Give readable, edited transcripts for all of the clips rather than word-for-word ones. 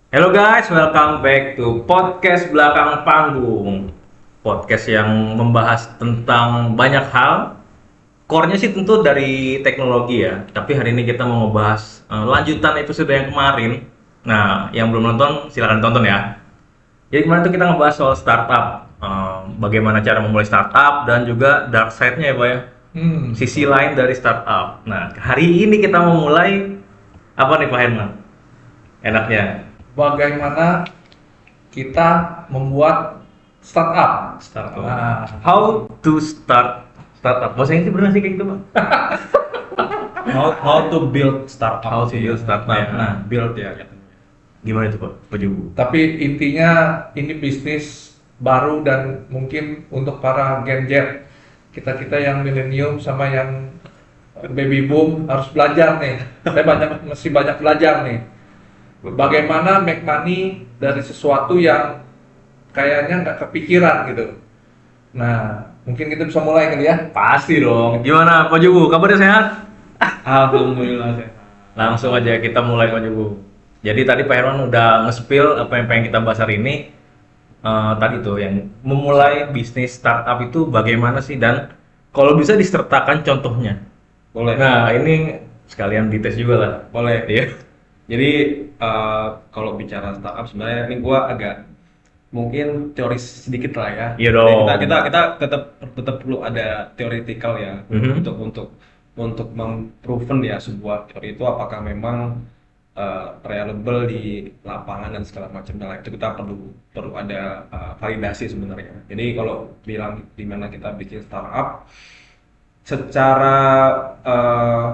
Hello guys, welcome back to podcast Belakang Panggung. Podcast yang membahas tentang banyak hal. Core-nya sih tentu dari teknologi ya. Tapi hari ini kita mau ngebahas lanjutan episode yang kemarin. Nah, yang belum nonton silahkan tonton ya. Jadi kemarin tuh kita ngebahas soal startup. Bagaimana cara memulai startup dan juga dark side-nya ya Pak ya. Sisi lain dari startup. Nah, hari ini kita mau mulai apa nih Pak Herman? Enaknya Bagaimana kita membuat startup. startup. Nah, How to start startup? Bahasa Inggris benar sih kayak gitu Pak? How to build startup. How to build startup. Ya, Nah, build ya katanya. gimana itu Pak? Pak Jubu? tapi intinya ini bisnis baru dan mungkin untuk para Gen Z. Kita-kita yang milenium sama yang baby boom harus belajar nih. Saya mesti banyak belajar nih. Bagaimana make money dari sesuatu yang kayaknya nggak kepikiran gitu. Nah, mungkin kita bisa mulai kali ya. Pasti dong. Gimana Pak Jubu? Kabarnya sehat? Alhamdulillah sehat. Langsung aja kita mulai Pak Jubu. Jadi tadi Pak Herman udah nge-spill apa yang pengen kita bahas hari ini. Tadi tuh yang memulai bisnis startup itu bagaimana sih dan kalau bisa disertakan contohnya. Boleh. Nah, ini sekalian dites juga lah. Boleh. Iya. Jadi kalau bicara startup sebenarnya ini gua agak mungkin teoris sedikit lah ya. Iya Jadi dong. kita tetap perlu ada theoretical ya Mhm. untuk memproven ya sebuah teori itu apakah memang reliable di lapangan dan segala macam. Nah, itu kita perlu ada validasi sebenarnya. Jadi kalau bilang di mana kita bikin startup secara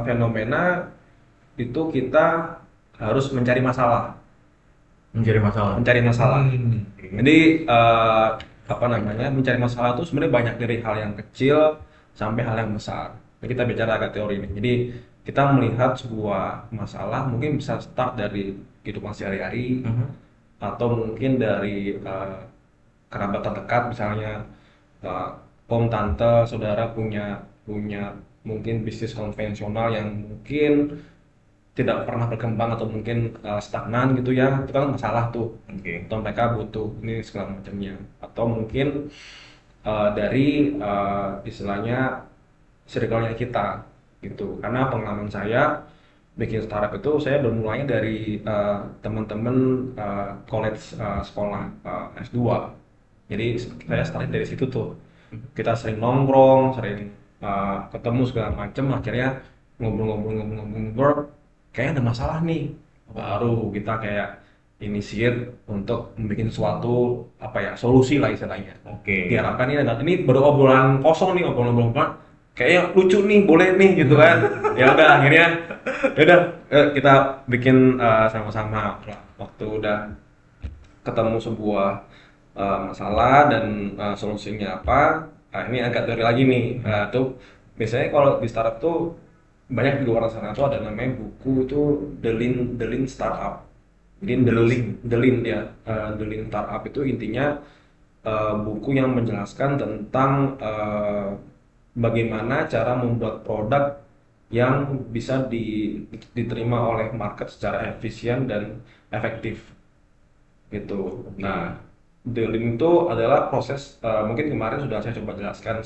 fenomena itu kita harus mencari masalah, Mencari masalah. mencari masalah. Hmm. Jadi apa namanya mencari masalah itu sebenarnya banyak dari hal yang kecil sampai hal yang besar. Ini kita bicara agak teori ini. Jadi kita melihat sebuah masalah mungkin bisa start dari kehidupan sehari-hari Mhm. atau mungkin dari kerabat terdekat misalnya uh, om tante saudara punya punya mungkin bisnis konvensional yang mungkin tidak pernah berkembang atau mungkin stagnan gitu ya, itu kan masalah tuh. Oke. Atau mereka butuh ini segala macamnya atau mungkin dari istilahnya circle-nya kita gitu. Karena pengalaman saya bikin startup itu saya bermulanya dari teman-teman college sekolah S2. Jadi saya start dari situ tuh. Kita sering nongkrong, sering ketemu segala macam, akhirnya ngobrol-ngobrol kayaknya ada masalah nih. Baru kita kayak initiate untuk membuat suatu apa ya solusi lah istilahnya. Oke. Diharapkan ini baru obrolan kosong nih, obrolan kayaknya lucu nih, boleh nih gitu kan. Ya udah akhirnya ya udah kita bikin sama-sama lah. Waktu udah ketemu sebuah masalah dan solusinya apa. Nah, ini agak teori lagi nih. Tuh biasanya kalau di startup tuh banyak di luar sana tuh ada namanya buku itu The Lean Startup. Jadi The Lean ya, The Lean Startup itu intinya buku yang menjelaskan tentang bagaimana cara membuat produk yang bisa diterima oleh market secara efisien dan efektif gitu. Nah, dealing itu adalah proses mungkin kemarin sudah saya coba jelaskan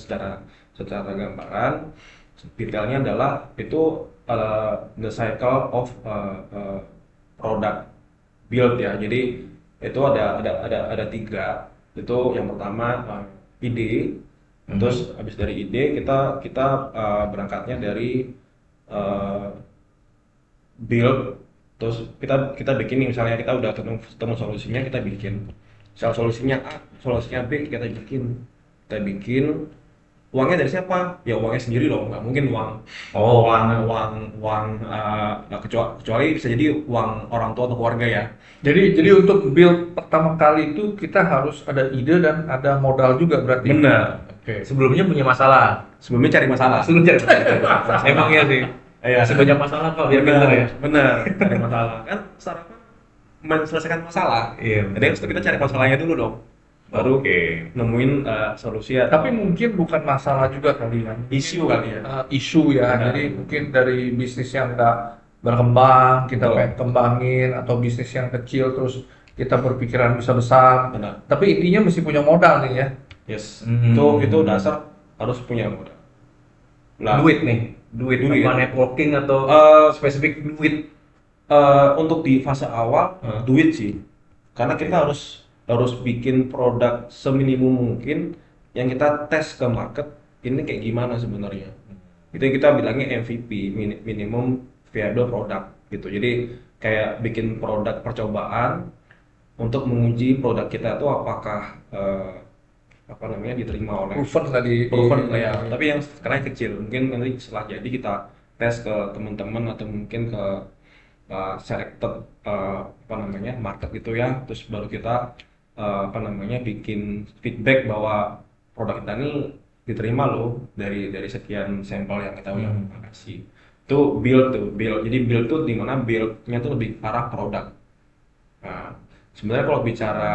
secara gambaran. Detailnya adalah itu the cycle of product build ya. Jadi itu ada tiga. Itu yang pertama ide. Terus habis dari ide kita berangkatnya dari uh, build. Terus kita bikin nih misalnya kita udah ketemu solusinya kita bikin. Misal solusinya A, solusinya B kita bikin. Uangnya dari siapa? Ya uangnya sendiri dong, nggak mungkin Oh. uang kecuali bisa jadi uang orang tua atau keluarga ya. Jadi untuk build pertama kali itu kita harus ada ide dan ada modal juga berarti. Benar. Oke. Sebelumnya punya masalah. Sebelumnya cari masalah. Sebelum cari masalah. Emang iya sih. Iya. Masih banyak masalah kok biar pintar ya. Benar, cari masalah. Kan startup menyelesaikan masalah. Iya. Jadi harus kita cari masalahnya dulu dong. Baru Oke. nemuin solusi atau Tapi mungkin bukan masalah juga kali kan. isu kali ya. Isu ya. Benar. Jadi mungkin dari bisnis yang nggak berkembang kita Betul. pengen kembangin atau bisnis yang kecil terus kita berpikiran bisa besar. Benar. Tapi intinya mesti punya modal nih ya. Yes. Hmm. Itu dasar harus punya modal. Nah, Duit nih, duit Duit. apa networking atau Eh, spesifik duit. untuk di fase awal duit sih, karena kita harus bikin produk seminimum mungkin yang kita tes ke market ini kayak gimana sebenarnya. Itu yang kita bilangnya MVP, minimum viable product gitu. Jadi kayak bikin produk percobaan untuk menguji produk kita itu apakah apa namanya diterima oleh Proven tadi. proven lah ya, tapi yang skalanya kecil. Mungkin nanti setelah jadi kita tes ke teman-teman atau mungkin ke selected apa namanya market gitu ya, terus baru kita apa namanya bikin feedback bahwa produk kita ini diterima loh dari sekian sampel yang kita udah kasih. Itu build, jadi build tuh dimana buildnya tuh lebih ke arah produk. Nah, sebenarnya kalau bicara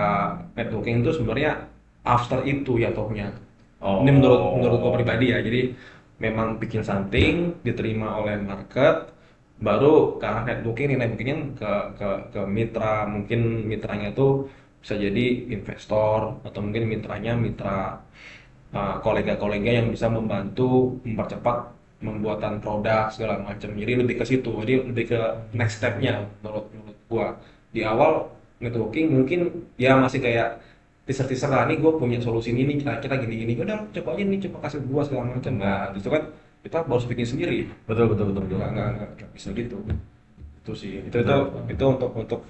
networking itu sebenarnya after itu ya tohnya. Ini menurut gue pribadi ya. Jadi memang bikin something diterima oleh market, baru ke arah networking. Networkingnya ke mitra. Mungkin mitranya itu bisa jadi investor atau mungkin mitranya mitra kolega-kolega yang bisa membantu mempercepat pembuatan produk segala macam. Jadi lebih ke situ. Jadi lebih ke next stepnya menurut gua. Di awal networking mungkin ya masih kayak teaser-teaser lah, nih gue punya solusi ini kita gini-gini, udah coba aja nih, coba kasih gua segala macam. Nah itu kan kita harus bikin sendiri. Betul. Nggak bisa gitu. Itu sih. Itu untuk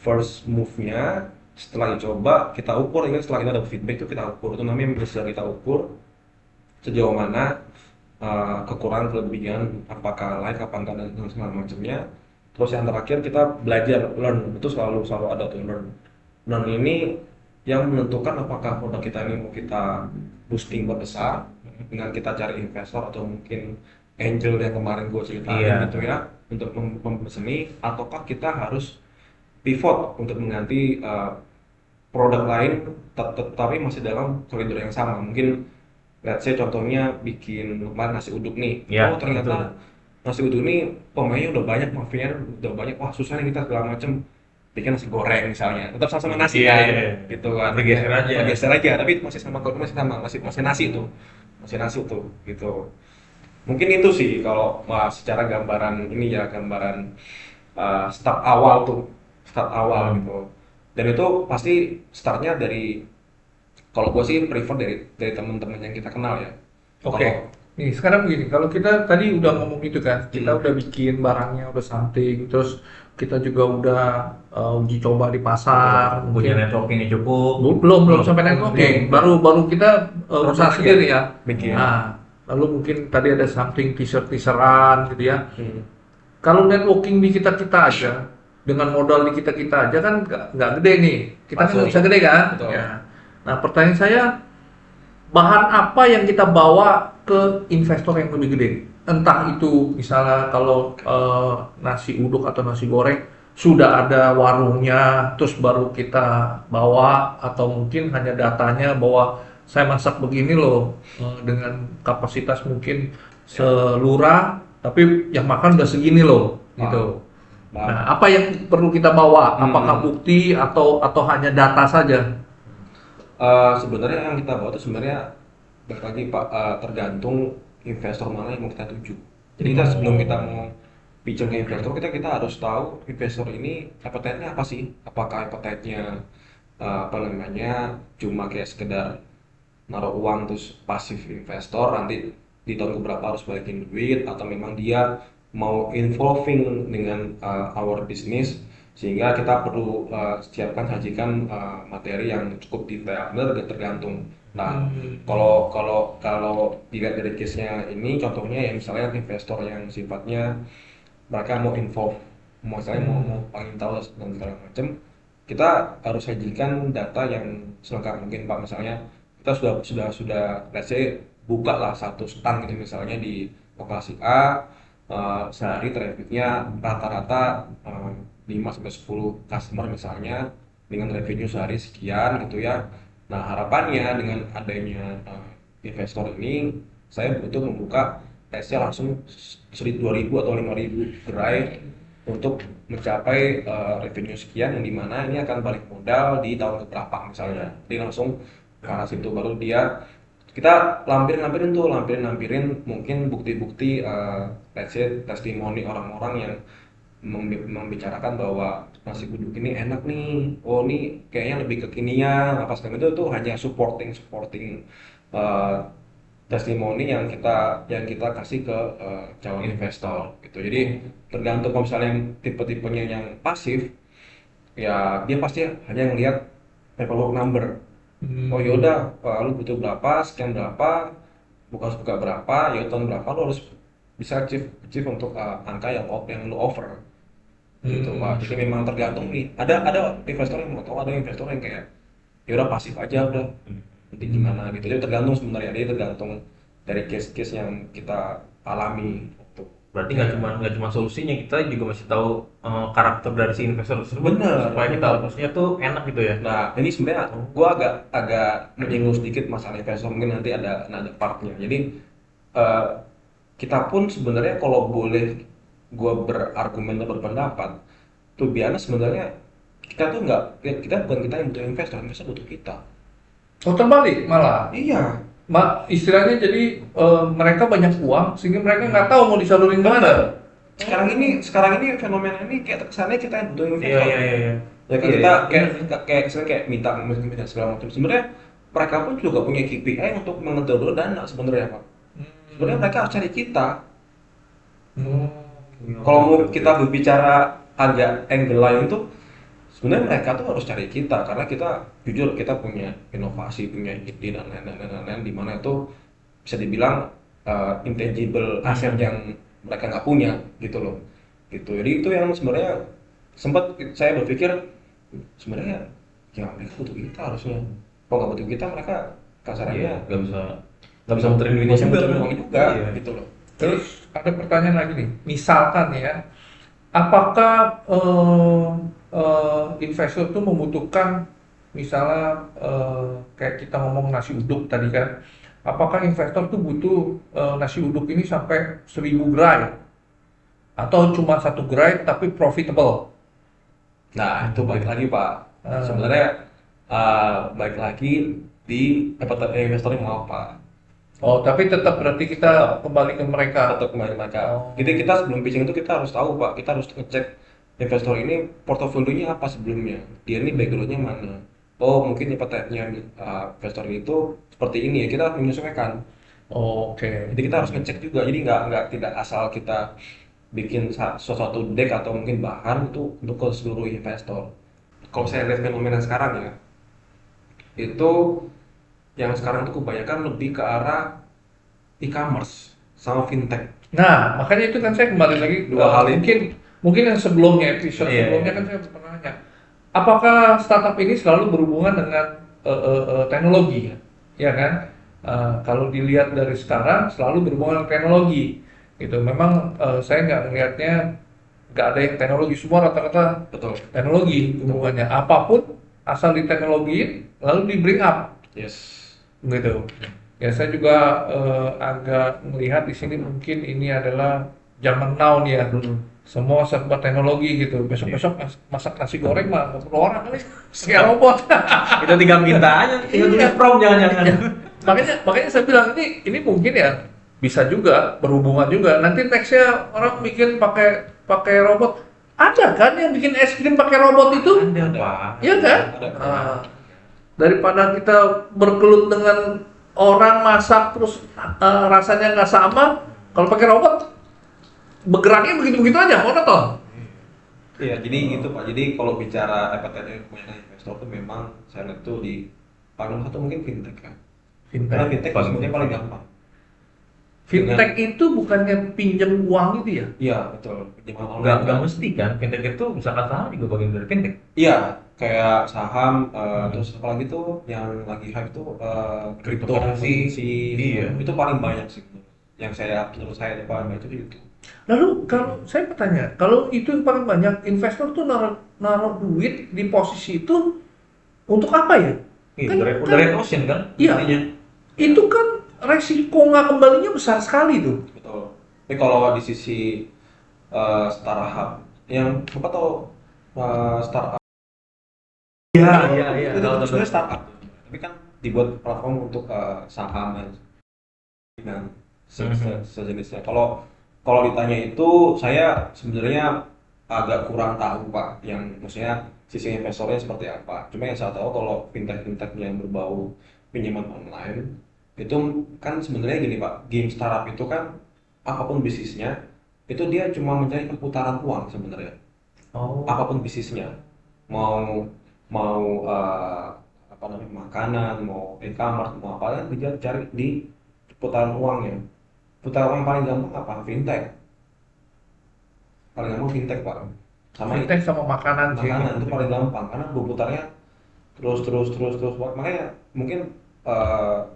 first move-nya. Setelah dicoba kita ukur, ya setelah kita ada feedback itu kita ukur, itu namanya bisa kita ukur sejauh mana kekurangan kelebihan, apakah layak apa enggak dan segala macamnya. Terus yang terakhir kita belajar, learn. Itu selalu ada tuh learn ini yang menentukan apakah produk kita ini mau kita boosting besar dengan kita cari investor atau mungkin angel yang kemarin gue ceritain gitu ya, untuk membesani, ataukah kita harus pivot untuk mengganti produk lain tetapi masih dalam koridor yang sama. Mungkin let's say contohnya bikin nasi uduk nih. Ya, Ternyata nasi uduk nih pemainnya udah banyak, mafianya udah banyak, wah susah nih kita segala macem. Bikin nasi goreng misalnya, tetap sama nasi kan, gitu kan. Bergeser aja, tapi masih masih nasi tuh, gitu. Mungkin itu sih kalau secara gambaran ini ya, gambaran start awal gitu. Dan itu pasti startnya dari, kalau gue sih prefer dari teman-teman yang kita kenal ya. Oke. Nih, sekarang begini, kalau kita tadi udah ngomong itu kan, kita udah bikin barangnya, udah something, terus kita juga udah uji coba di pasar, Punya mungkin networking yang cukup. belum sampai networking, baru kita usaha sendiri ya. Bikin. Nah, lalu mungkin tadi ada something teaser-teaseran gitu ya. Hmm. Kalau networking di kita aja, dengan modal di kita aja kan nggak gede nih, kita kan nggak bisa gede kan. Betul. Ya. Nah, pertanyaan saya, bahan apa yang kita bawa ke investor yang lebih gede? Entah itu misalnya kalau nasi uduk atau nasi goreng sudah ada warungnya, terus baru kita bawa, atau mungkin hanya datanya bahwa saya masak begini loh, dengan kapasitas mungkin selurah, tapi yang makan udah segini loh, gitu. Nah, apa yang perlu kita bawa? Apakah bukti atau hanya data saja? Sebenarnya yang kita bawa itu sebenarnya balik lagi Pak, tergantung investor mana yang mau kita tuju. Jadi kita sebelum kita mau pitching ke investor, kita harus tahu investor ini appetite-nya apa sih? Apakah appetite-nya apa namanya cuma kayak sekedar naruh uang terus pasif investor, nanti di tahun keberapa harus balikin duit, atau memang dia mau involving dengan our business, sehingga kita perlu sajikan materi yang cukup detail. Benar, tergantung. Nah, kalau dilihat dari case-nya ini, contohnya ya misalnya investor yang sifatnya mereka mau involve, misalnya mau pengen tahu dan segala macam, kita harus sajikan data yang selengkap mungkin Pak. Misalnya kita sudah let's say buka lah satu stand gitu misalnya di lokasi A, sehari trafficnya rata-rata 5-10 customer misalnya, dengan revenue sehari sekian gitu ya. Nah harapannya dengan adanya investor ini, saya butuh membuka tesnya langsung 1.000, 2.000 atau 5.000 gerai untuk mencapai revenue sekian yang dimana ini akan balik modal di tahun keberapa misalnya. Jadi langsung ke arah situ baru dia kita lampirin mungkin bukti-bukti let's say testimoni orang-orang yang membicarakan bahwa nasi uduk ini enak nih, oh ini kayaknya lebih kekinian apa segala itu tuh hanya supporting testimoni yang kita kasih ke calon investor gitu. Jadi tergantung kalau misalnya yang tipe-tipenya yang pasif, ya dia pasti hanya ngelihat paperwork number. Oh yaudah, lu butuh berapa, sekian berapa, buka berapa, ya tahun berapa, lu harus bisa achieve untuk angka yang lu offer gitu Pak. Jadi memang tergantung nih. Ada investor yang mau tahu, ada investor yang kayak ya udah pasif aja udah nanti gimana gitu. Jadi tergantung sebenarnya, dia tergantung dari case-case yang kita alami gitu. Berarti nggak cuma solusinya, kita juga masih tahu karakter dari si investor tersebut. Bener, Supaya kita bener. harusnya tuh enak gitu ya. Nah, ini sebenarnya gua agak menyinggung sedikit masalah investor, mungkin nanti ada partnya. Jadi eh, kita pun sebenarnya kalau boleh gua berargumen dan berpendapat, tuh biasa sebenarnya kita tuh nggak kita bukan kita yang butuh investor butuh kita. Oh terbalik malah. Iya, Istilahnya jadi mereka banyak uang sehingga mereka nggak tahu mau disalurin kemana. sekarang ini fenomena ini kayak kesannya kita yang butuh investor. Iya. Ya kan Iya, kita iya. kayak misalnya kayak minta segala macam. Sebenarnya mereka pun juga punya KPI untuk mengelola dana sebenarnya Pak. Sebenarnya mereka harus cari kita. Kalau mau kita berbicara agak angle lain tuh, sebenarnya mereka tuh harus cari kita karena kita jujur kita punya inovasi, punya ide dan lain-lain di mana itu bisa dibilang intangible aset yang mereka nggak punya gitu loh. Gitu. Jadi itu yang sebenarnya sempat saya berpikir sebenarnya ya mereka butuh kita harusnya. Kalau nggak butuh kita mereka Iya, kasarannya nggak bisa muterin duitnya bisa juga. muterin uang juga Iya. gitu loh. Terus ada pertanyaan lagi nih, misalkan ya, apakah investor itu membutuhkan misalnya kayak kita ngomong nasi uduk tadi kan, apakah investor tuh butuh nasi uduk ini sampai 1000 gerai atau cuma 1 gerai tapi profitable? Nah, itu balik lagi Pak. Ah. Sebenarnya balik lagi di investor yang mau apa. Oh, tapi tetap berarti kita kembali ke mereka. Atau kembali mereka. Oh. Jadi kita sebelum pitching itu kita harus tahu Pak, kita harus ngecek investor ini portofolionya apa sebelumnya. Dia ini backgroundnya mana. Oh mungkin hypoteknya investor itu seperti ini ya, kita harus menyesuaikan. Oke. Jadi kita harus ngecek juga. Jadi nggak tidak asal kita bikin sesuatu deck atau mungkin bahan itu untuk ke seluruh investor. Kalau saya lihat fenomena sekarang ya, itu yang sekarang itu kebanyakan lebih ke arah e-commerce sama fintech. Nah, makanya itu kan saya kembali lagi Dua hal mungkin yang sebelumnya episode Iya, sebelumnya iya. kan saya pernah nanya, apakah startup ini selalu berhubungan dengan teknologi, ya kan? Kalau dilihat dari sekarang selalu berhubungan dengan teknologi, gitu. Memang saya nggak melihatnya nggak ada yang teknologi, semua rata-rata Betul. teknologi hubungannya. Apapun asal diteknologiin lalu di bring up. Yes. Gitu. Ya saya juga agak melihat di sini mungkin ini adalah zaman now nih ya. Semua serba teknologi gitu. Besok-besok masak nasi goreng mah nggak perlu orang kali. Kayak robot. Kita tinggal minta aja, tinggal tulis prompt jangan-jangan. Ya, makanya saya bilang ini mungkin ya bisa juga berhubungan juga. Nanti nextnya orang bikin pakai robot. Ada kan yang bikin es krim pakai robot itu? Ada, Pak. Iya kan? Ada. Daripada kita bergelut dengan orang masak terus rasanya nggak sama, kalau pakai robot bergeraknya begitu-begitu aja, monoton. Iya, jadi gitu Pak. Jadi kalau bicara appetite kebanyakan investor tuh memang saya lihat tuh di paling satu mungkin fintech kan. Karena fintech sebenarnya paling gampang. Fintech itu bukannya pinjam uang itu ya? Iya, betul. Pinjaman online. Nggak mesti kan, fintech itu misalkan saham juga bagian dari fintech. Iya, kayak saham, terus apalagi tuh yang lagi hype tuh Cryptocurrency. Iya. itu paling banyak sih yang menurut saya itu paling banyak itu. Lalu kalau saya bertanya, kalau itu yang paling banyak investor tuh naruh duit di posisi itu untuk apa ya? Iya, Kan- udah red ocean kan? Iya. intinya. Itu kan resiko nggak kembalinya besar sekali tuh. Betul. Tapi kalau di sisi startup yang apa tau startup Iya. itu Tahu, tahu, tahu. sebenarnya startup tapi kan dibuat platform untuk saham dan Mhm. sejenisnya. Kalau kalau ditanya itu saya sebenarnya agak kurang tahu Pak, yang maksudnya sisi investornya seperti apa. Cuma yang saya tahu kalau fintech-fintech yang berbau pinjaman online itu kan sebenarnya gini Pak, game startup itu kan apapun bisnisnya itu dia cuma mencari perputaran uang sebenarnya. Oh. Apapun bisnisnya, mau mau apa namanya makanan, mau e-commerce, mau apa kan dia cari di putaran uangnya. Putaran uang paling gampang apa? Fintech. Paling gampang fintech Pak. Sama Fintech sama makanan sih. makanan itu paling gampang karena berputarnya terus makanya mungkin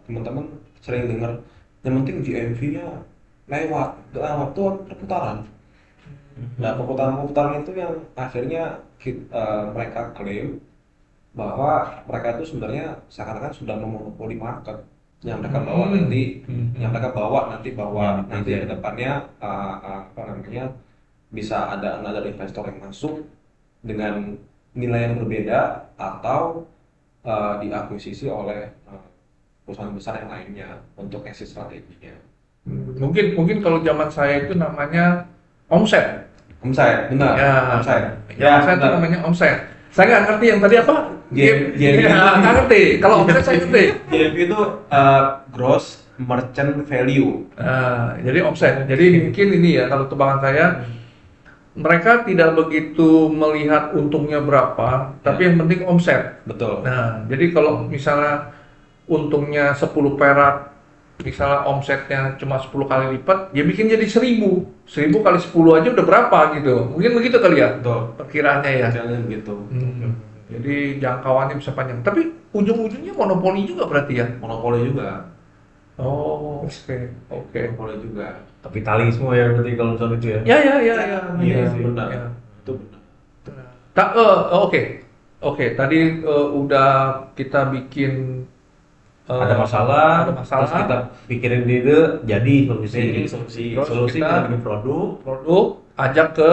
teman-teman sering dengar yang penting GMV-nya lewat tuh perputaran. Nah perputaran itu yang akhirnya mereka klaim bahwa mereka itu sebenarnya seakan-akan sudah memonopoli market yang mereka bawa nanti, yang mereka bawa nanti bahwa Yang nanti netizen. ke depannya apa namanya bisa ada another investor yang masuk dengan nilai yang berbeda atau diakuisisi oleh perusahaan besar yang lainnya untuk exit strateginya. Mungkin mungkin kalau zaman saya itu namanya omset. Omset, benar. Ya, Omset. yang Ya, saya itu benar. namanya omset. Saya nggak ngerti yang tadi apa? GMV. Ya, nggak ngerti. Kalau omset saya ngerti. GMV itu gross merchant value. Jadi omset. Jadi mungkin ini ya kalau tebakan saya, mereka tidak begitu melihat untungnya berapa, tapi Ya. yang penting omset. Betul. Nah, jadi kalau misalnya untungnya 10 perak, misalnya omsetnya cuma 10 kali lipat, dia bikin jadi 1000. 1000 kali 10 aja udah berapa gitu. Mungkin begitu kali ya Betul. perkiraannya ya. Jalan begitu. Jadi jangkauannya bisa panjang. Tapi ujung-ujungnya monopoli juga berarti ya. Monopoli juga. Oh, oke. Monopoli juga. Kapitalisme ya berarti kalau misalnya itu ya. Ya. Iya, sih. benar. Ya. Itu benar. Oke. Oke, tadi udah kita bikin Ada masalah, ada masalah. terus kita pikirin ide, jadi solusi. Jadi solusi. Terus Solusi kita kita bikin produk, produk, ajak ke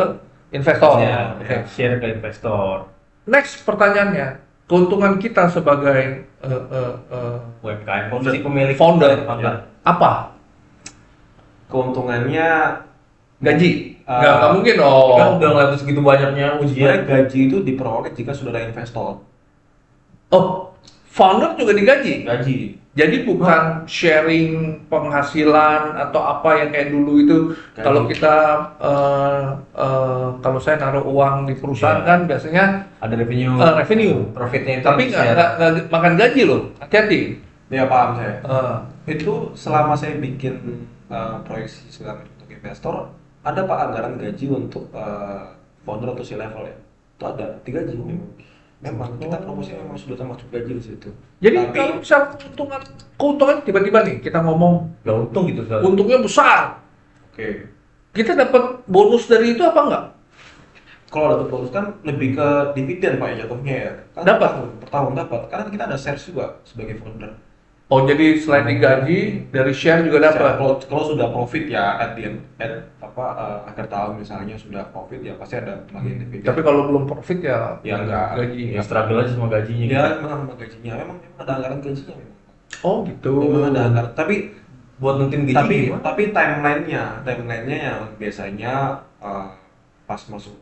investor. ya, Oke. share ke investor, Next pertanyaannya, keuntungan kita sebagai UMKM, Founder. si pemilik founder founder. apa? Keuntungannya Gaji? Eh, Nggak mungkin dong. Kan udah ngeliat segitu banyaknya sebenarnya ujian. gaji itu diperoleh jika sudah ada investor. Oh, founder juga digaji. Gaji. Jadi bukan sharing penghasilan atau apa yang kayak dulu itu. Gaji. Kalau kita kalau saya naruh uang di perusahaan Iya. kan biasanya Ada revenue, revenue. profitnya itu Tapi share. nggak makan gaji loh. Hati-hati. Ya paham saya. Eh, Itu selama saya bikin proyeksi segala macam untuk investor, ada Pak anggaran gaji untuk founder atau C-level ya. Itu ada, digaji memang. Memang kita promosi memang sudah termasuk gaji di situ. Jadi Tapi kalau misal keuntungan tiba-tiba nih kita ngomong Gak untung gitu soalnya. untungnya besar, oke. kita dapat bonus dari itu apa enggak? Kalau dapat bonus kan lebih ke dividen Pak ya jatuhnya ya. Kan Dapat. per tahun dapat. Karena kita ada shares juga sebagai founder. Oh jadi selain digaji dari share juga dapat. Kalau sudah profit ya akhir tahun misalnya sudah profit ya pasti ada bagian dividen. Tapi kalau belum profit ya Ya enggak. gaji. Ya struggle aja sama gajinya. Ya gitu. memang sama gajinya, memang ada anggaran gajinya memang. Oh gitu. Memang ada anggaran. Tapi Buat nentuin gaji tapi gimana? tapi timelinenya yang biasanya pas masuk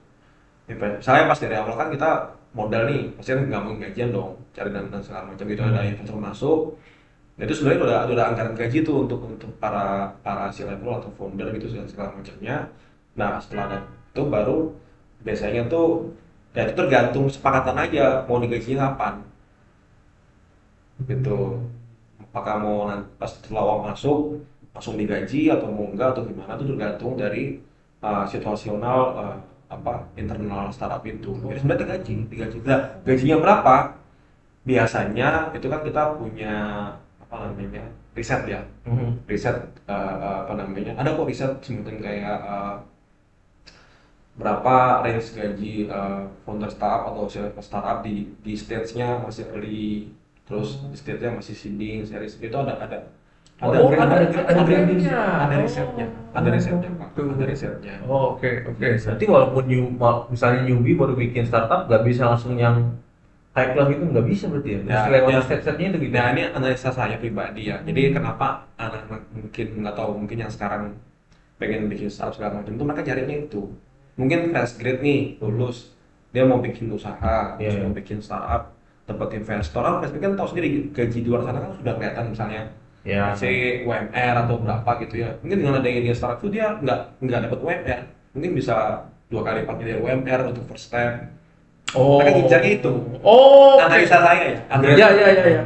saya pas dari awal kan kita modal nih pasti kan nggak mau gajian dong, cari dan segala macam gitu, ada investor masuk. Nah, itu sebenarnya udah anggaran gaji tuh untuk para C-level atau founder gitu segala macamnya. Nah setelah ada itu baru biasanya tuh ya itu tergantung kesepakatan aja mau digajinya kapan gitu. Apakah mau pas setelah uang masuk langsung digaji atau mau enggak atau gimana itu tergantung dari situasional internal startup itu. Jadi sebenarnya digaji. Nah, gajinya berapa? Biasanya itu kan kita punya apa namanya riset ya. Riset apa namanya? Ada kok riset sebutin kayak berapa range gaji founder startup atau startup di stage-nya masih early, terus di stage-nya masih seeding, series itu ada Ada Oh, grade, ada grade-nya, grade-nya. ada risetnya, ada risetnya Pak, Tuh. ada risetnya. Oh, oke. Berarti walaupun misalnya newbie baru bikin startup, nggak bisa langsung yang high class gitu, nggak bisa berarti ya? Mesti lewat step-stepnya itu gitu. Nah ini analisa saya pribadi ya. Jadi kenapa anak-anak mungkin nggak tahu, mungkin yang sekarang pengen bikin startup segala macam itu mereka carinya itu. Mungkin fresh grade nih, lulus, dia mau bikin usaha, terus mau bikin startup, dapat investor. Fresh grade kan tahu sendiri gaji di luar sana kan sudah kelihatan misalnya. Ya. C UMR atau berapa gitu ya. Mungkin dengan adanya dia startup itu dia nggak dapat UMR. Mungkin bisa 2 kali lipat dari UMR untuk first step. Oh. Mereka ngincar itu. Oh, oke. Analisa saya ya. Ya.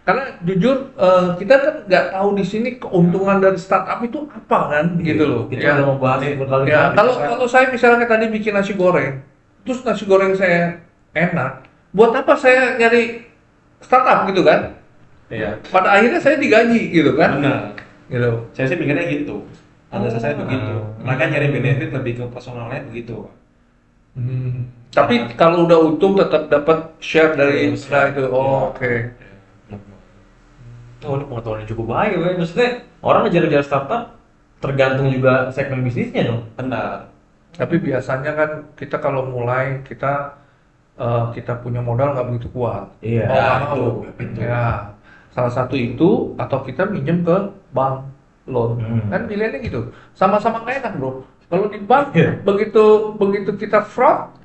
Karena jujur kita kan nggak tahu di sini keuntungan dari startup itu apa kan, gitu loh. Kita udah mau bahas berkali-kali. Ya, kalau saya misalnya tadi bikin nasi goreng, terus nasi goreng saya enak, buat apa saya nyari startup gitu kan? Iya. Pada akhirnya saya digaji gitu kan? Benar. Gitu. Saya sih mikirnya gitu. Analisa saya begitu. Mereka nyari benefit lebih ke personalnya begitu. Tapi kalau udah untung tetap dapat share dari usaha itu. Oh, oke. Oh, ini pengetahuan yang cukup baik ya. Maksudnya orang ngejar-ngejar startup tergantung juga segmen bisnisnya dong. Benar. Tapi biasanya kan kita kalau mulai kita punya modal nggak begitu kuat. Iya. Oh, nggak itu. mau. Ya, salah satu itu atau kita minjem ke bank loan. Kan pilihannya gitu. Sama-sama nggak enak bro. Kalau di bank begitu kita fraud,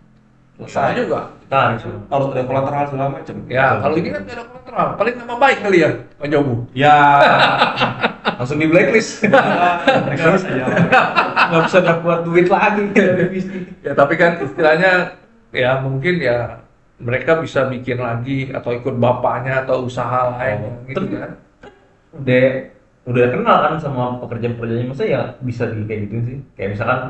salah juga. Nah, Harus ada kolateral segala macam. Ya, kalau ini kan nggak ada kontrak. Paling nama baik kali ya, Pak Jobu. Ya. langsung di blacklist. Mereka bisa jalan. Nggak bisa dapat duit lagi dari bisnis. Ya, tapi kan istilahnya ya mungkin ya mereka bisa bikin lagi atau ikut bapaknya atau usaha lain gitu kan. Udah kenal kan sama pekerjaan-pekerjaannya, masa ya bisa di kayak gitu sih. Kayak misalkan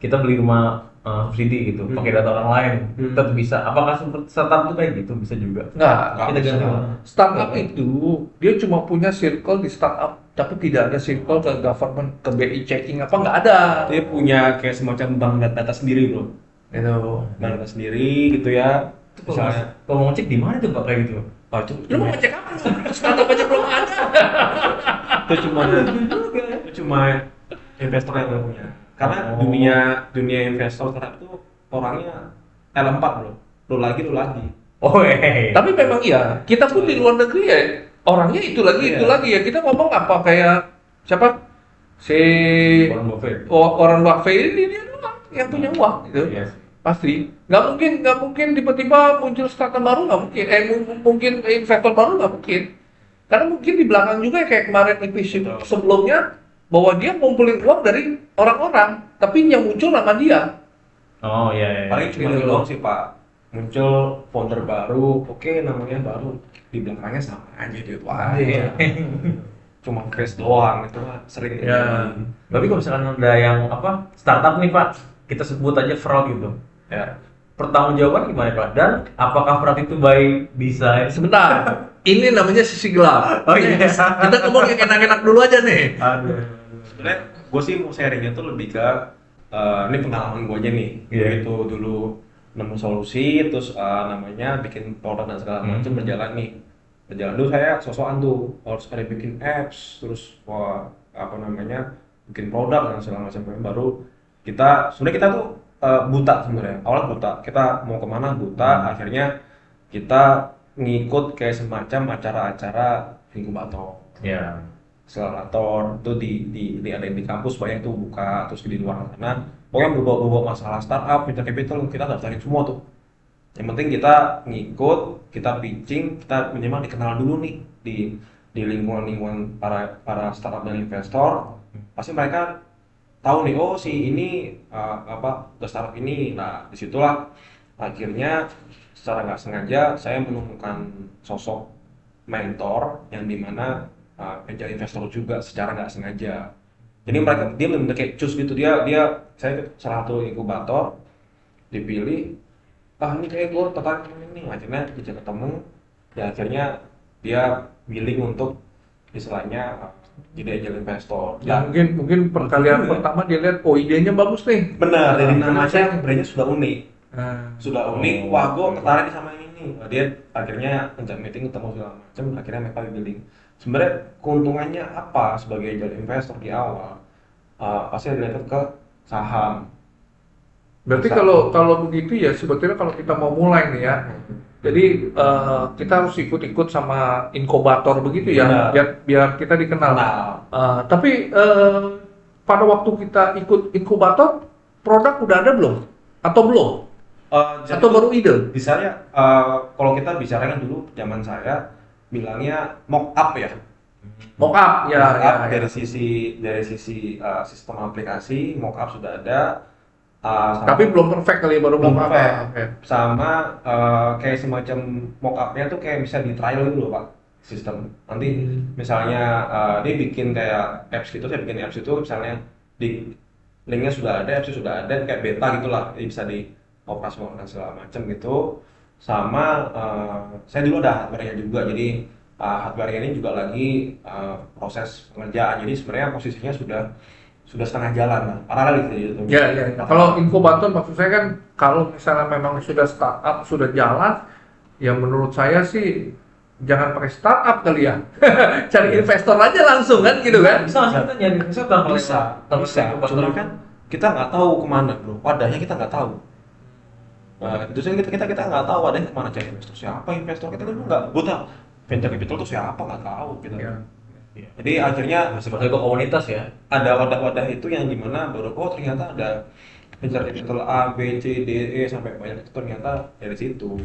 kita beli rumah subsidi gitu, pakai data orang lain, tetap bisa. Apakah startup itu kayak gitu? Bisa juga. Nggak Kita bisa. ganti. Startup itu dia cuma punya circle di startup, tapi tidak ada circle ke government, ke BI checking apa nggak ada. Dia punya kayak semacam bank data sendiri bro. Gitu. Bank data sendiri gitu ya. Misalnya, kalau mau ngecek di mana tuh Pak kayak gitu? Oh, itu Lu mau ngecek apa? Startup aja belum ada. itu cuma investor yang punya. Karena dunia investor startup itu orangnya L4 bro. Lu lagi. Oh, Tapi memang iya, kita pun di luar negeri ya orangnya itu lagi ya. Kita ngomong apa kayak siapa? Si Warren Buffett. Warren Buffett ini dia doang yang punya uang gitu. Iya. Pasti. Nggak mungkin tiba-tiba muncul startup baru, nggak mungkin. Mungkin investor baru nggak mungkin. Karena mungkin di belakang juga kayak kemarin episode sebelumnya bahwa dia ngumpulin uang dari orang-orang, tapi yang muncul nama dia. Oh iya. Paling cuma Gitu gitu loh. doang sih Pak. Muncul founder baru, oke namanya baru. Di belakangnya sama aja dia tuh aja. Cuma face doang itu mah sering Ya. Tapi kalau misalkan ada yang startup nih Pak, kita sebut aja fraud gitu. Ya. Pertanggungjawaban gimana Pak? Dan apakah fraud itu by design? Sebentar, ini namanya sisi gelap. Oh iya. Kita ngomong yang enak-enak dulu aja nih. Aduh. Sebenarnya gue sih mau sharingnya tuh lebih ke ini pengalaman gue aja nih. Iya. Itu dulu nemu solusi, terus namanya bikin produk dan segala macam berjalan nih. Berjalan dulu saya sosokan tuh harus ada bikin apps, terus bikin produk dan segala macam. Baru sebenarnya kita tuh buta sebenarnya. Awalnya buta. Kita mau kemana buta. Akhirnya kita ngikut kayak semacam acara-acara inkubator. Ya. Akselerator itu ada di kampus banyak tuh buka, terus di luar sana pokoknya berbawa masalah startup, venture capital kita daftarin semua tuh. Yang penting kita ngikut, kita pitching, kita minimal dikenal dulu nih di lingkungan para startup dan investor. Pasti mereka tahu nih, oh si ini the startup ini. Nah disitulah akhirnya secara nggak sengaja saya menemukan sosok mentor yang dimana angel investor juga secara nggak sengaja. Jadi dia benar-benar kayak cus gitu, saya salah satu inkubator dipilih, ini kayak gue tertarik sama ini, akhirnya kita ketemu, ya akhirnya dia willing untuk istilahnya jadi angel investor. Ya mungkin perkalian pertama dia lihat, oh idenya bagus nih. Benar, dari namanya brandnya sudah unik. Sudah unik, wah gue tertarik sama ini. Dia akhirnya ngajak meeting ketemu segala macam, akhirnya mereka willing. sebenarnya keuntungannya apa sebagai angel investor di awal? Pasti related ke saham. Berarti Bisa. kalau begitu ya sebetulnya kalau kita mau mulai nih ya, jadi kita harus ikut-ikut sama inkubator begitu ya, Benar. biar kita dikenal. Kenal. Tapi pada waktu kita ikut inkubator, produk udah ada belum? Atau belum? Jadi Atau baru ide? bisa ya, kalau kita bicarain dulu zaman saya bilangnya mock up ya. Mock up ya, Mock up ya. dari sisi sistem aplikasi mock up sudah ada. Tapi belum perfect kali ya, baru belum mock up. perfect. Oke. Sama kayak semacam mock up-nya tuh kayak bisa di trial dulu loh Pak, sistem. Nanti misalnya dia bikin kayak apps gitu, saya bikin apps itu misalnya di linknya sudah ada, apps sudah ada, kayak beta gitulah, jadi bisa dioperasionalkan segala macam gitu. Sama saya dulu ada hardware-nya juga, jadi hardware ini juga lagi proses pengerjaan, jadi sebenarnya posisinya sudah setengah jalan lah, paralel gitu. Ya, ya, ya. Kalau inkubator maksud saya kan kalau misalnya memang sudah startup, sudah jalan, ya menurut saya sih jangan pakai startup kali ya. Cari investor aja langsung kan gitu kan. Bisa langsung kita nyari investor tanpa Bisa. Cuma kan kita nggak tahu kemana bro, wadahnya kita nggak tahu. Nah, itu sih kita nggak tahu wadahnya kemana, cari investor siapa, investor kita dulu nggak buta, venture capital tuh siapa nggak tahu kita. Ya. Iya. Jadi akhirnya sebagai komunitas ya. ada wadah-wadah itu yang dimana baru ternyata ada venture capital A, B, C, D, E sampai banyak, itu ternyata dari situ.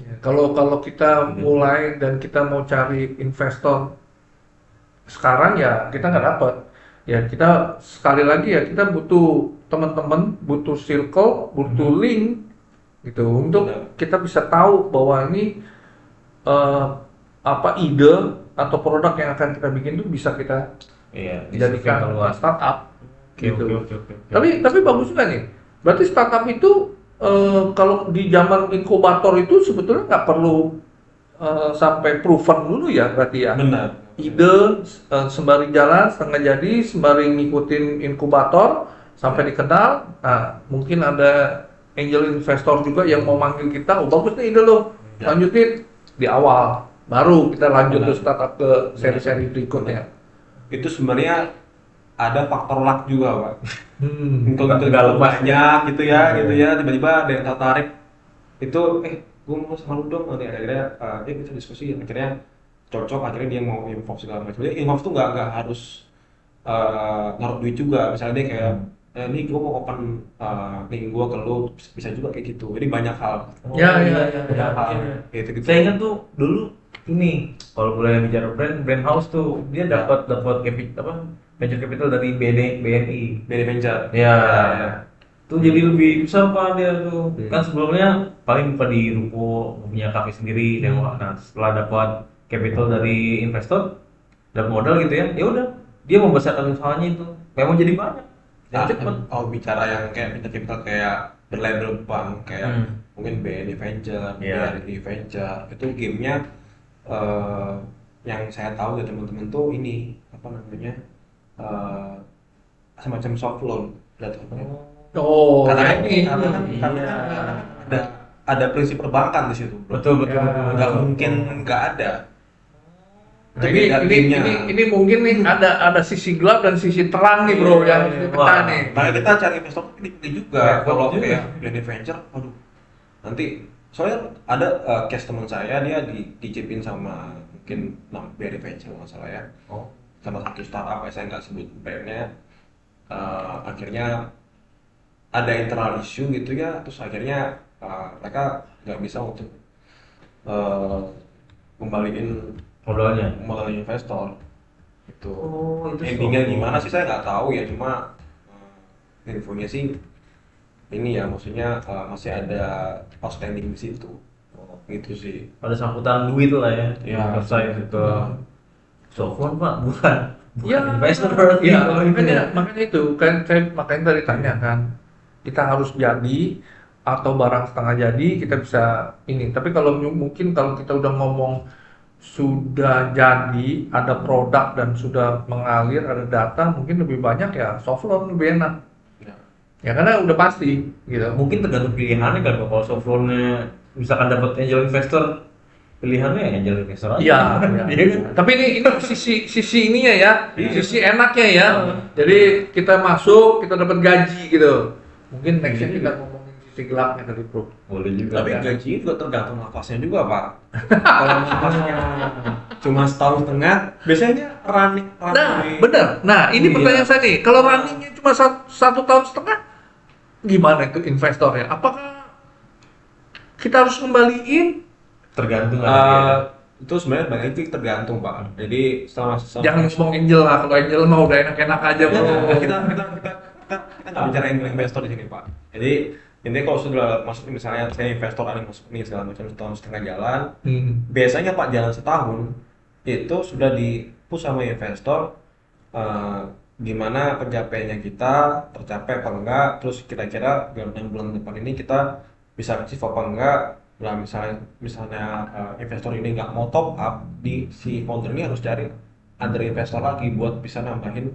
Ya, kalau kita mulai dan kita mau cari investor sekarang ya kita nggak dapat. Ya kita sekali lagi ya kita butuh teman-teman, butuh circle, butuh link gitu untuk Benar. kita bisa tahu bahwa ini apa ide atau produk yang akan kita bikin itu bisa kita Iya, jadikan startup gitu. Oke. Tapi bagus juga nih. Berarti startup itu kalau di zaman inkubator itu sebetulnya nggak perlu sampai proven dulu ya berarti ya. Benar. Ide sembari jalan setengah jadi, sembari ngikutin inkubator sampai dikenal. Nah, mungkin ada angel investor juga yang mau manggil kita, oh bagus nih ide lo, Ya. lanjutin di awal. Baru kita lanjut Benar. ke startup ke seri-seri berikutnya. Itu sebenarnya ada faktor luck juga Pak. Hmm. Untuk Nggak lepas banyak gitu ya, tiba-tiba ada yang tertarik itu, gue mau sama lu dong, nanti akhirnya kita diskusi, akhirnya cocok, akhirnya dia mau involve segala macam. Jadi involve tuh nggak harus naruh duit juga, misalnya dia kayak ini gue mau open link gue ke lu, bisa juga kayak gitu. Jadi banyak hal. Ya. Banyak hal gitu. Saya ingat tuh dulu ini kalau boleh bicara brand house tuh dia dapat venture capital dari BNI. Dari venture. Ya. Tuh jadi lebih bisa apa dia tuh. Kan sebelumnya paling buka di ruko, punya kafe sendiri, sewa. Nah, setelah dapat capital dari investor, dapat modal gitu ya. Ya udah, dia membesarkan usahanya itu. Memang jadi banyak. Dan cepet. Bicara yang kayak venture capital kayak berlabel bank kayak mungkin BNI Venture, Iya. BRI Venture, itu gamenya yang saya tahu dari teman-teman tuh ini apa namanya semacam soft loan jatuhnya. Oh, Karena ini. ada prinsip perbankan di situ, bro. Betul. Nggak mungkin nggak ada. Nah, ini mungkin nih ada sisi gelap dan sisi terang nih bro yang harus dipecah Wah. nih. Makanya kita cari investor ini juga. Kalau kayak BNI Venture, aduh, nanti soalnya ada case teman saya, dia dicipin sama mungkin BNI Venture nggak salah ya, sama satu startup, saya nggak sebut brandnya. Akhirnya ada internal issue gitu ya, terus akhirnya mereka nggak bisa untuk kembaliin Modalnya. modal investor itu. Itu Endingnya gimana sih saya nggak tahu ya, cuma infonya sih ini ya, maksudnya masih ada outstanding di situ gitu sih. Ada sambutan duit lah ya. Ya. Selesai ke software Pak, bukan Ya, investor. ya makanya itu kan saya makanya tadi tanya kan kita harus jadi atau barang setengah jadi kita bisa ini. Tapi kalau mungkin kalau kita udah ngomong sudah jadi ada produk dan sudah mengalir ada data mungkin lebih banyak ya soft loan lebih enak ya karena udah pasti gitu. Mungkin tergantung pilihannya kan Pak. Kalau soft loan-nya misalkan dapat angel investor pilihannya ya angel investor aja. Iya, Iya kan? tapi ini sisi ininya ya, Iya. sisi enaknya ya. Jadi kita masuk, kita dapat gaji gitu. Mungkin nextnya kita ngomongin sisi gelapnya kali bro. Boleh juga. Tapi gaji juga tergantung nafasnya juga pak. Kalau nafasnya cuma setahun setengah, biasanya running. Nah, benar. Nah, ini Iya. pertanyaan saya nih. Kalau runningnya cuma 1 tahun setengah, gimana itu investornya? Apakah kita harus kembaliin? Tergantung ada dia. Itu sebenarnya banyak itu tergantung pak. Jadi selama Jangan ngomong angel lah. Kalau angel mah udah enak-enak aja Ya, bro. kita nggak bicara angel investor di sini pak. Jadi ini kalau sudah masuk misalnya saya investor ada yang masuk nih segala macam setahun setengah jalan, biasanya pak jalan setahun itu sudah di-push sama investor gimana pencapaiannya kita tercapai apa enggak, terus kira-kira dalam 6 bulan depan ini kita bisa achieve apa enggak. Nah misalnya investor ini nggak mau top up, si founder ini harus cari other investor lagi buat bisa nambahin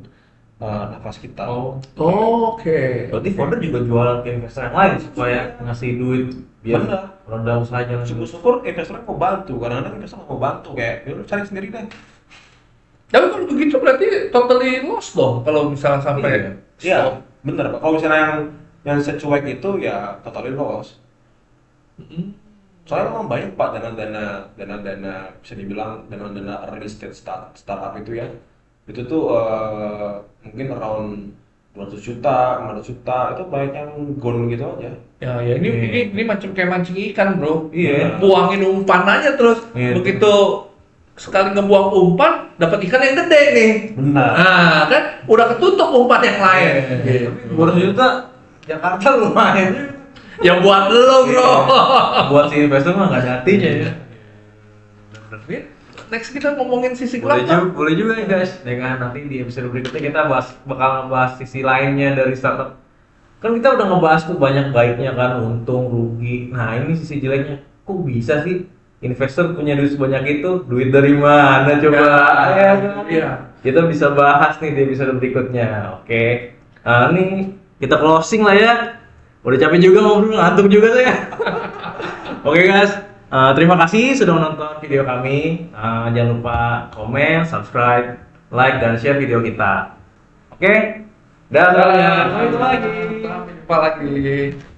nafas kita. Oke. Berarti founder juga jualan ke investor yang lain supaya ngasih duit biar Bener. roda usahanya lanjut. Syukur-syukur investornya mau bantu, kadang-kadang investor nggak mau bantu kayak ya lu cari sendiri deh. Tapi kalau begitu berarti totally lost dong kalau misalnya sampai Iya, stop. bener pak. Kalau misalnya yang secuek itu ya totally loss. Soalnya memang banyak pak dana bisa dibilang dana real estate startup itu ya. Itu tuh mungkin around 200 juta, 500 juta, itu banyak yang gone gitu aja. Ya ini macam kayak mancing ikan bro. Iya. Buangin umpan aja terus. Iya. Begitu sekali ngebuang umpan, dapat ikan yang gede nih. Benar. Nah kan udah ketutup umpan yang lain. Gitu. 200 juta Jakarta lumayan. Ya buat lo bro. Buat si investor mah nggak ada artinya ya. Next kita ngomongin sisi Boleh gelap. juga, boleh juga ya guys. Dengan nanti di episode berikutnya kita bakal ngebahas sisi lainnya dari startup. Kan kita udah ngebahas tuh banyak baiknya kan, untung, rugi. Nah ini sisi jeleknya. Kok bisa sih investor punya duit sebanyak itu? Duit dari mana coba? Iya. Kita bisa bahas nih di episode berikutnya. Oke. Nah ini kita closing lah ya. Udah capek juga ngobrol, ngantuk juga saya. Oke guys. Terima kasih sudah menonton video kami. Jangan lupa komen, subscribe, like, dan share video kita. Oke? Dadah. Sampai jumpa lagi. Sampai jumpa lagi.